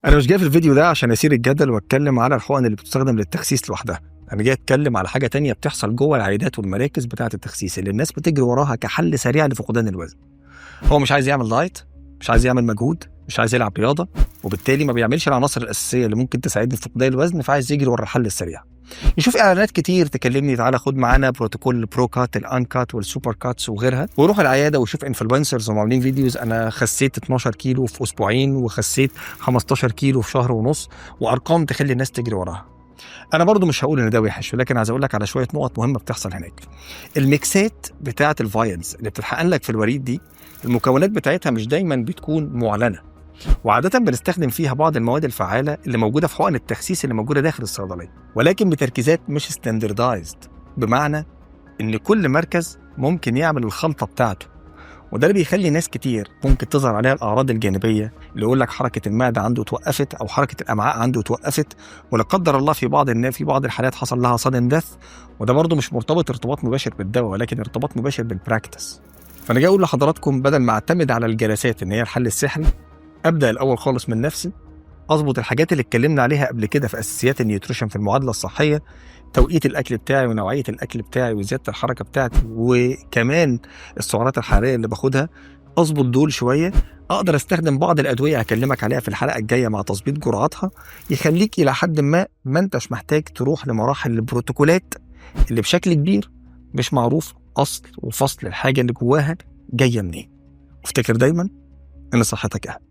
انا مش جاي في الفيديو ده عشان اثير الجدل واتكلم على الحقن اللي بتستخدم للتخسيس لوحدها. انا جاي اتكلم على حاجه تانية بتحصل جوه العيادات والمراكز بتاعه التخسيس اللي الناس بتجري وراها كحل سريع لفقدان الوزن. هو مش عايز يعمل دايت، مش عايز يعمل مجهود، مش عايز يلعب رياضه، وبالتالي ما بيعملش العناصر الاساسيه اللي ممكن تساعدني في فقدان الوزن، فعايز يجري ورا الحل السريع. يشوف اعلانات كتير تكلمني تعالى خد معانا بروتوكول البرو كات الان كات والسوبر كاتس وغيرها، ويروح العياده ويشوف انفلونسرز وهم عاملين فيديوز انا خسيت 12 كيلو في اسبوعين وخسيت 15 كيلو في شهر ونص، وارقام تخلي الناس تجري وراها. انا برضو مش هقول ان ده وحش، ولكن عايز اقول لك على شويه نقط مهمه بتحصل هناك. الميكسات بتاعه الفايلز اللي بتتحقن لك في الوريد دي، المكونات بتاعتها مش دايما بتكون معلنه، وعادة بنستخدم فيها بعض المواد الفعالة اللي موجودة في حقن التخسيس اللي موجودة داخل الصيدلية، ولكن بتركيزات مش ستاندردايزد، بمعنى إن كل مركز ممكن يعمل الخلطة بتاعته، وده اللي بيخلي ناس كتير ممكن تظهر عليها الأعراض الجانبية اللي يقول لك حركة المعدة عنده توقفت أو حركة الأمعاء عنده توقفت، ولا قدر الله في بعض الحالات حصل لها sudden death، وده برضه مش مرتبط ارتباط مباشر بالدواء ولكن ارتباط مباشر بالبراكتس. فأنا جاي أقول لحضراتكم بدل ما أعتمد على الجلسات إن هي الحل السحري، ابدا الاول خالص من نفسي، اظبط الحاجات اللي اتكلمنا عليها قبل كده في اساسيات النيوتريشن في المعادله الصحيه، توقيت الاكل بتاعي ونوعيه الاكل بتاعي وزياده الحركه بتاعتي، وكمان السعرات الحراريه اللي باخدها، اظبط دول شويه. اقدر استخدم بعض الادويه هكلمك عليها في الحلقه الجايه مع تظبيط جرعاتها، يخليك الى حد ما انتش محتاج تروح لمراحل البروتوكولات اللي بشكل كبير مش معروف اصل وفصل الحاجه اللي جواها جايه منين. وافتكر دايما ان صحتك اهم.